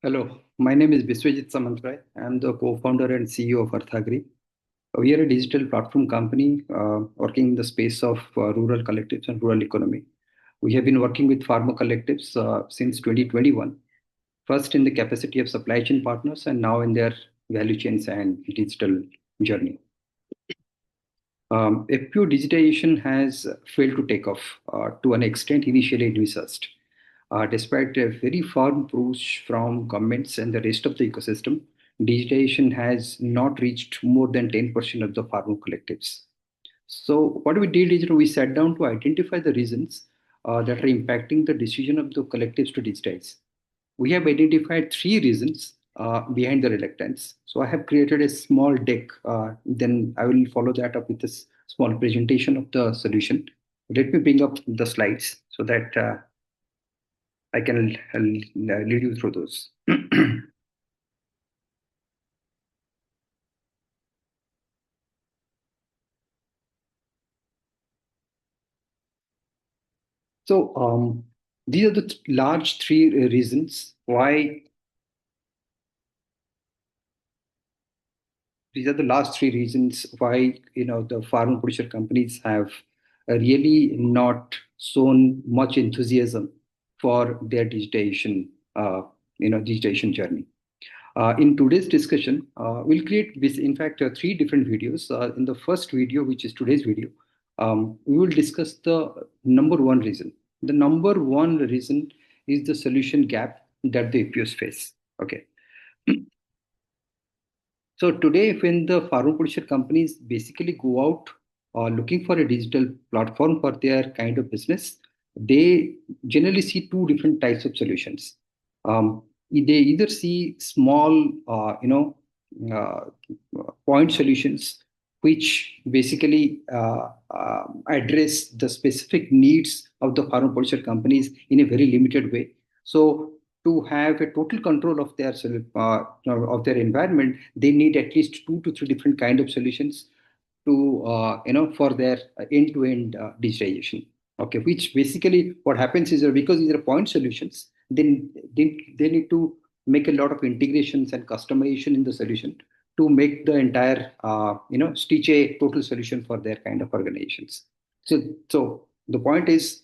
Hello, my name is Biswajit Samantray. I am the co-founder and CEO of ArthAgri. We are a digital platform company working in the space of rural collectives and rural economy. We have been working with farmer collectives since 2021, first in the capacity of supply chain partners and now in their value chains and digital journey. FPO digitization has failed to take off to an extent initially envisaged. Despite a very firm push from governments and the rest of the ecosystem, digitization has not reached more than 10% of the farmer collectives. So, what we did is we sat down to identify the reasons that are impacting the decision of the collectives to digitize. We have identified three reasons behind the reluctance. So, I have created a small deck. Then I will follow that up with this small presentation of the solution. Let me bring up the slides so that I can lead you through those. So these are the large three reasons why. These are the last three reasons why the farm producer companies have really not shown much enthusiasm for their digitization journey. In today's discussion, we'll create this, in fact, three different videos. In the first video, which is today's video, we will discuss the number one reason. The number one reason is the solution gap that the APOs face. Okay. So today, when the farm producer companies basically go out looking for a digital platform for their kind of business, they generally see two different types of solutions. They either see small, uh, point solutions which basically address the specific needs of the farm producer companies in a very limited way. So to have a total control of their environment, they need at least two to three different kind of solutions to for their end-to-end digitization. Okay, which basically what happens is that because these are point solutions, then they need to make a lot of integrations and customization in the solution to make the entire stitch a total solution for their kind of organizations. So the point is,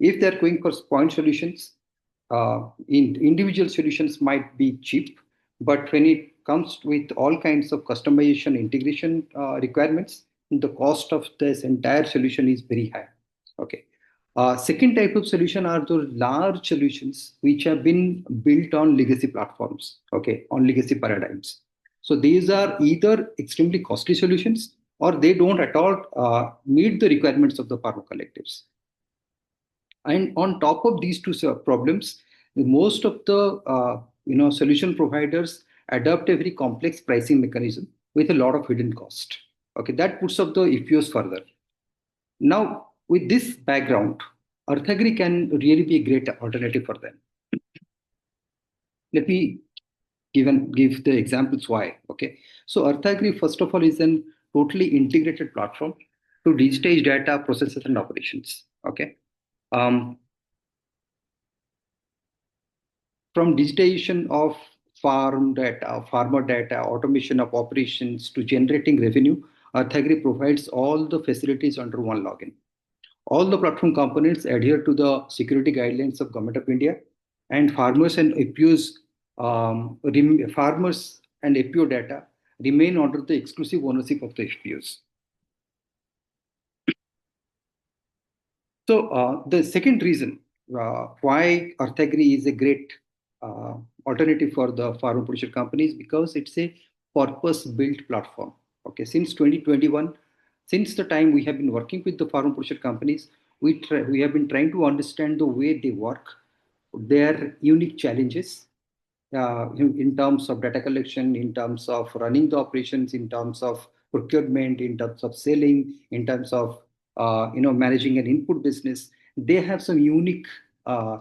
if they're going for point solutions, individual solutions might be cheap, but when it comes with all kinds of customization integration requirements, the cost of this entire solution is very high. Okay. Second type of solution are those large solutions which have been built on legacy platforms, okay, on legacy paradigms. So these are either extremely costly solutions or they don't at all meet the requirements of the pharma collectives. And on top of these two problems, most of the solution providers adopt a very complex pricing mechanism with a lot of hidden cost. Okay, that puts up the FPOs further. Now, with this background, ArthAgri can really be a great alternative for them. Let me give the examples why. Okay, so ArthAgri first of all is an totally integrated platform to digitize data, processes, and operations. Okay. Um, from digitization of farmer data, automation of operations to generating revenue, ArthAgri provides all the facilities under one login. All the platform components adhere to the security guidelines of Government of India, and farmers and FPO data remain under the exclusive ownership of the FPOs. So the second reason why ArthAgri is a great uh, alternative for the farm producer companies because it's a purpose-built platform. Okay, since 2021, since the time we have been working with the farm producer companies, we have been trying to understand the way they work, their unique challenges, in terms of data collection, in terms of running the operations, in terms of procurement, in terms of selling, in terms of managing an input business. They have some unique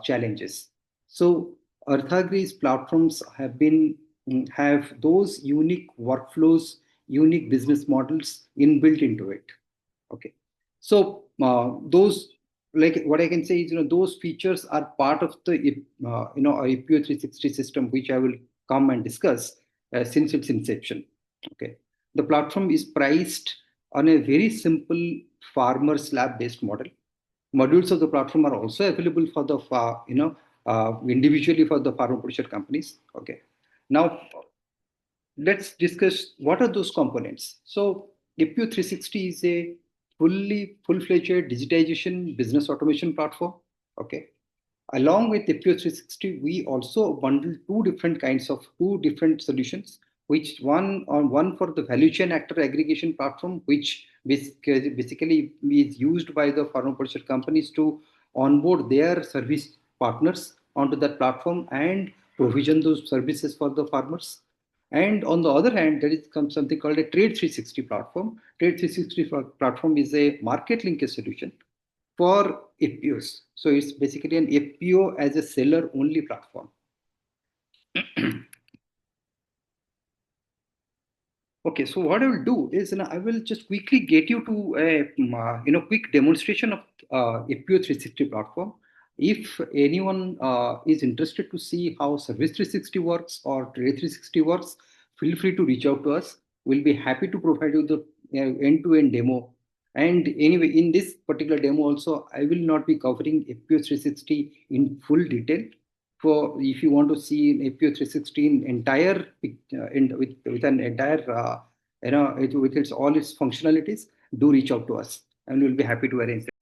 challenges. So ArthAgri's platforms have those unique workflows, unique business models inbuilt into it. Okay, so those like what I can say is, those features are part of the a APO 360 system, which I will come and discuss since its inception. Okay, the platform is priced on a very simple farmer slab based model. Modules of the platform are also available for the individually for the farmer producer companies. Okay, now let's discuss what are those components. So APO 360 is a full-fledged digitization business automation platform. Okay. Along with APO 360, we also bundle two different solutions, which one for the value chain actor aggregation platform, which basically is used by the farmer producer companies to onboard their service partners onto that platform and provision those services for the farmers. And on the other hand, there is something called a Trade 360 platform. Trade 360 platform is a market linkage solution for FPOs. So it's basically an FPO as a seller only platform. Okay, so what I will do is, I will just quickly get you to a quick demonstration of FPO 360 platform. If anyone is interested to see how Service 360 works or Trade 360 works, feel free to reach out to us. We'll be happy to provide you the end-to-end demo. And anyway, in this particular demo also, I will not be covering FPO 360 in full detail. For if you want to see an APO 360 in entire with an entire with its all its functionalities, do reach out to us and we'll be happy to arrange that.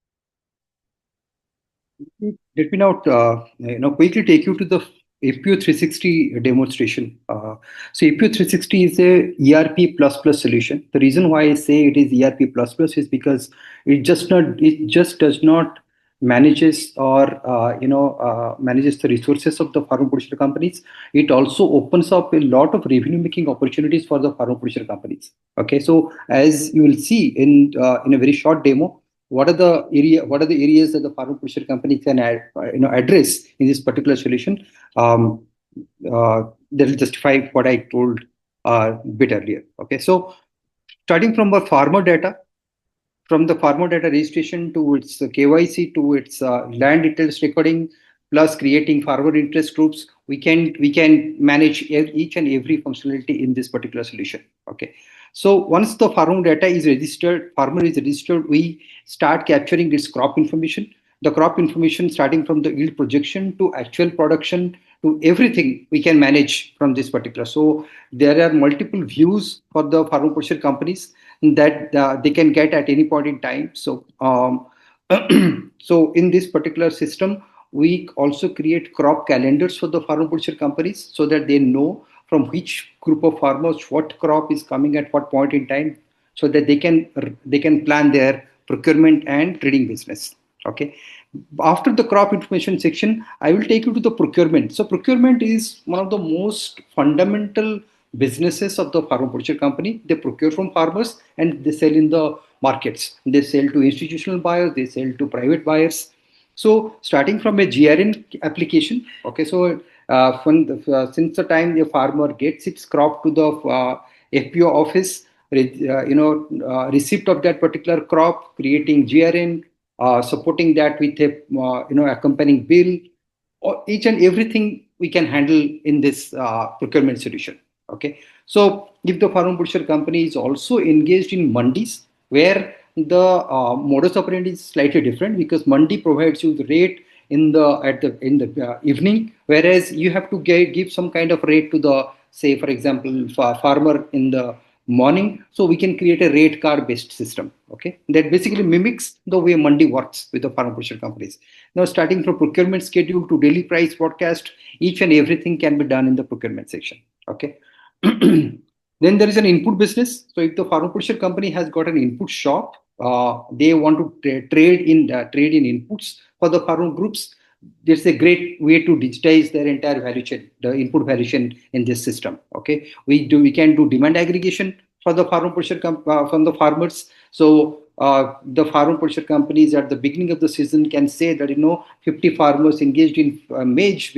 Let me now quickly take you to the FPO 360 demonstration. So FPO 360 is a ERP plus plus solution. The reason why I say it is ERP plus plus is because it just does not manages or manages the resources of the farm producer companies. It also opens up a lot of revenue making opportunities for the farm producer companies. Okay, so as you will see in a very short demo, what are the areas that the farm producer company can address in this particular solution, um, that will justify what I told a bit earlier. Okay, so starting from the farmer data, from the farmer data registration to its KYC to its land details recording, plus creating farmer interest groups, we can manage each and every functionality in this particular solution. Okay, so once the farmer is registered, we start capturing its crop information. The crop information starting from the yield projection to actual production to everything we can manage from this particular. So there are multiple views for the farmer producer companies that they can get at any point in time. So so in this particular system, we also create crop calendars for the farmer producer companies so that they know from which group of farmers what crop is coming at what point in time, so that they can plan their procurement and trading business. Okay, after the crop information section, I will take you to the procurement. So procurement is one of the most fundamental businesses of the farmer producer company. They procure from farmers and they sell in the markets. They sell to institutional buyers, they sell to private buyers. So starting from a GRN application, okay, so since the time the farmer gets its crop to the FPO office, receipt of that particular crop, creating GRN, supporting that with a accompanying bill, or each and everything we can handle in this procurement solution. Okay, so if the farm producer company is also engaged in mandis, where the modus operandi is slightly different, because mandi provides you the rate in the evening, whereas you have to give some kind of rate to the, say for example, farmer in the morning. So we can create a rate card based system, okay, that basically mimics the way mandi works with the farm producer companies. Now starting from procurement schedule to daily price forecast, each and everything can be done in the procurement section. Okay. Then there is an input business. So if the farm producer company has got an input shop, they want to trade in inputs for the farmer groups. There's a great way to digitize their entire value chain, the input value chain in this system. Okay, we can do demand aggregation for the farmer producer from the farmers. So the farmer producer companies at the beginning of the season can say that 50 farmers engaged in maize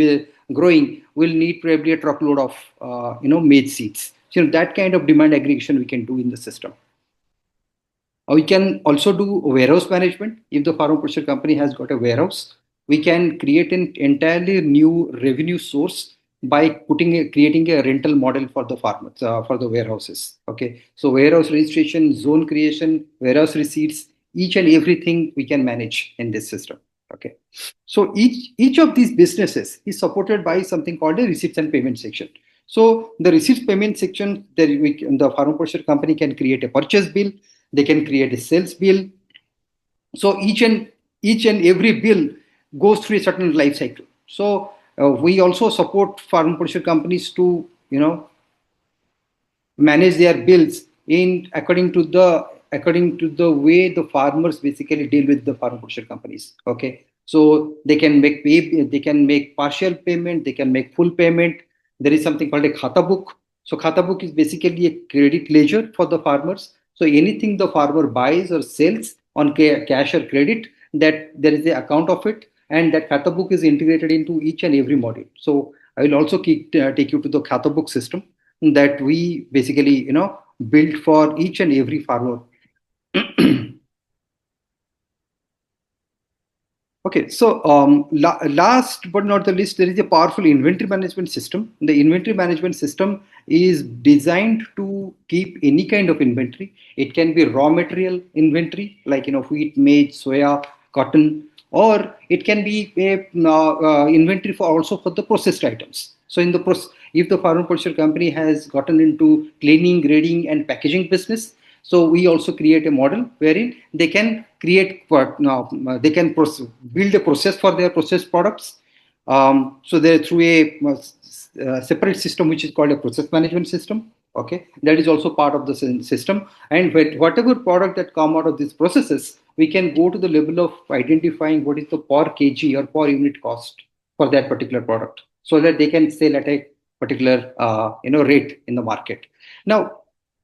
growing will need probably a truckload of maize seeds. So that kind of demand aggregation we can do in the system. We can also do warehouse management. If the farm producer company has got a warehouse, we can create an entirely new revenue source by creating a rental model for the farmers, for the warehouses. Okay, so warehouse registration, zone creation, warehouse receipts, each and everything we can manage in this system. Okay, so each of these businesses is supported by something called a receipts and payment section. So the receipts payment section, the farm producer company can create a purchase bill, they can create a sales bill. So each and every bill goes through a certain life cycle. So we also support farm producer companies to manage their bills in according to the way the farmers basically deal with the farm producer companies. Okay, so they can make partial payment, they can make full payment. There is something called a khata book. So khata book is basically a credit ledger for the farmers. So anything the farmer buys or sells on cash or credit, that there is the account of it, and that khata book is integrated into each and every module. So I will also take you to the khata book system that we basically built for each and every farmer. Okay, so last but not the least, there is a powerful inventory management system. The inventory management system is designed to keep any kind of inventory. It can be raw material inventory, like wheat, maize, soya, cotton, or it can be a inventory for also for the processed items. So if the farmer producer company has gotten into cleaning, grading, and packaging business, so we also create a model wherein they can they can build a process for their processed products. So they're through a separate system which is called a process management system. Okay, that is also part of the system. And whatever product that come out of these processes, we can go to the level of identifying what is the per kg or per unit cost for that particular product, so that they can sell at a particular rate in the market. Now,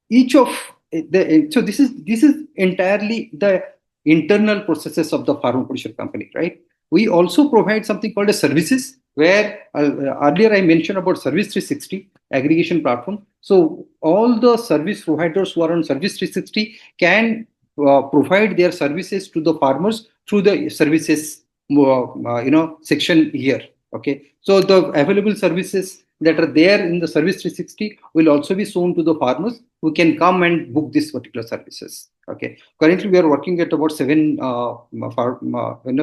each of so this is entirely the internal processes of the farm producer company, right? We also provide something called as services, where earlier I mentioned about service 360 aggregation platform. So all the service providers who are on service 360 can provide their services to the farmers through the services section here. Okay, so the available services that are there in the service 360 will also be shown to the farmers who can come and book these particular services. Okay, currently we are working at about seven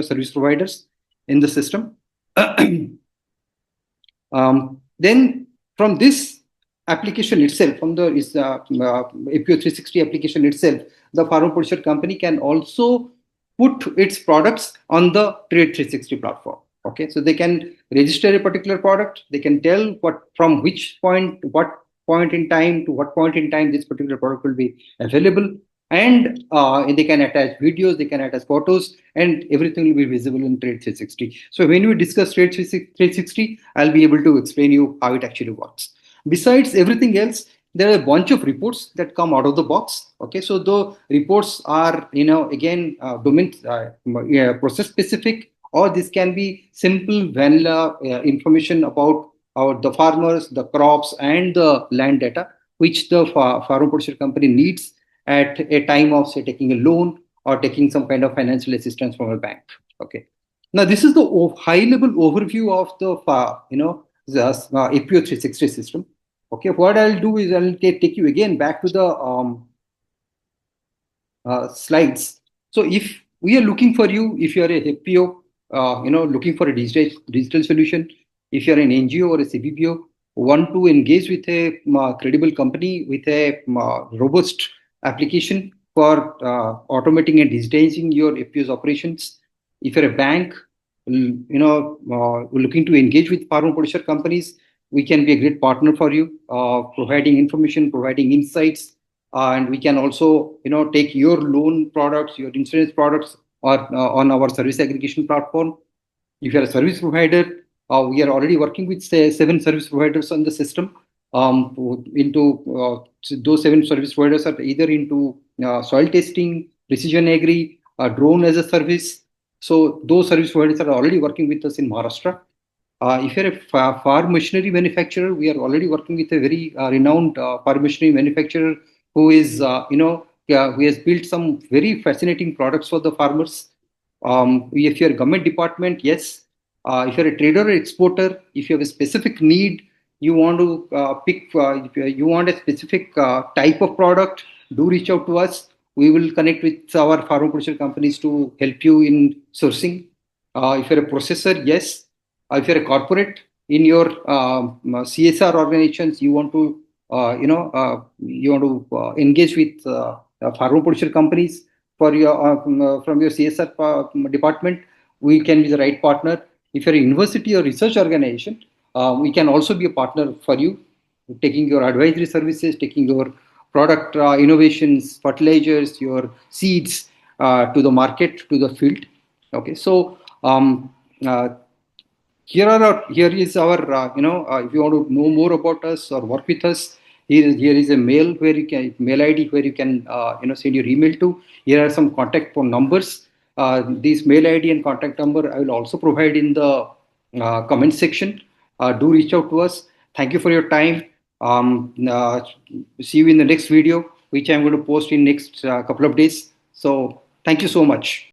service providers in the system. Then from this application itself, from the APO 360 application itself, the farm producer company can also put its products on the Trade 360 platform. Okay, so they can register a particular product. They can tell what point in time to what point in time this particular product will be available, and they can attach videos, they can attach photos, and everything will be visible in Trade 360. So when we discuss Trade 360, I'll be able to explain you how it actually works. Besides everything else, there are a bunch of reports that come out of the box. Okay, so the reports are again domain yeah, process specific, or this can be simple vanilla information about the farmers, the crops, and the land data which the farm producer company needs at a time of, say, taking a loan or taking some kind of financial assistance from a bank. Okay. Now, this is the high level overview of the APO 360 system. Okay, what I'll do is I'll take you again back to the slides. So if we are looking for you, if you are a FPO, looking for a digital solution, if you are an NGO or a CBPO, want to engage with a credible company with a robust application for automating and digitizing your FPO's operations. If you're a bank, looking to engage with farm producer companies, we can be a great partner for you, providing information, providing insights, and we can also take your loan products, your insurance products, or on our service aggregation platform. If you're a service provider, we are already working with, say, seven service providers on the system. Those seven service providers are either into soil testing, precision agri, drone as a service. So those service providers are already working with us in Maharashtra. If you're a farm machinery manufacturer, we are already working with a very renowned farm machinery manufacturer who is, who has built some very fascinating products for the farmers. If you're a government department, yes. If you're a trader or exporter, if you have a specific need, you want to if you want a specific type of product, do reach out to us. We will connect with our farm producer companies to help you in sourcing. If you're a processor, yes. If you're a corporate in your CSR organizations, you want to engage with farm producer companies for your from your CSR department, we can be the right partner. If you're a university or research organization, we can also be a partner for you, taking your advisory services, taking your product innovations, fertilizers, your seeds to the market, to the field. Okay, so uh, here is our if you want to know more about us or work with us, here is a mail ID where you can send your email to. Here are some contact phone numbers. This mail ID and contact number I will also provide in the comment section. Do reach out to us. Thank you for your time. See you in the next video, which I'm going to post in next couple of days. So thank you so much.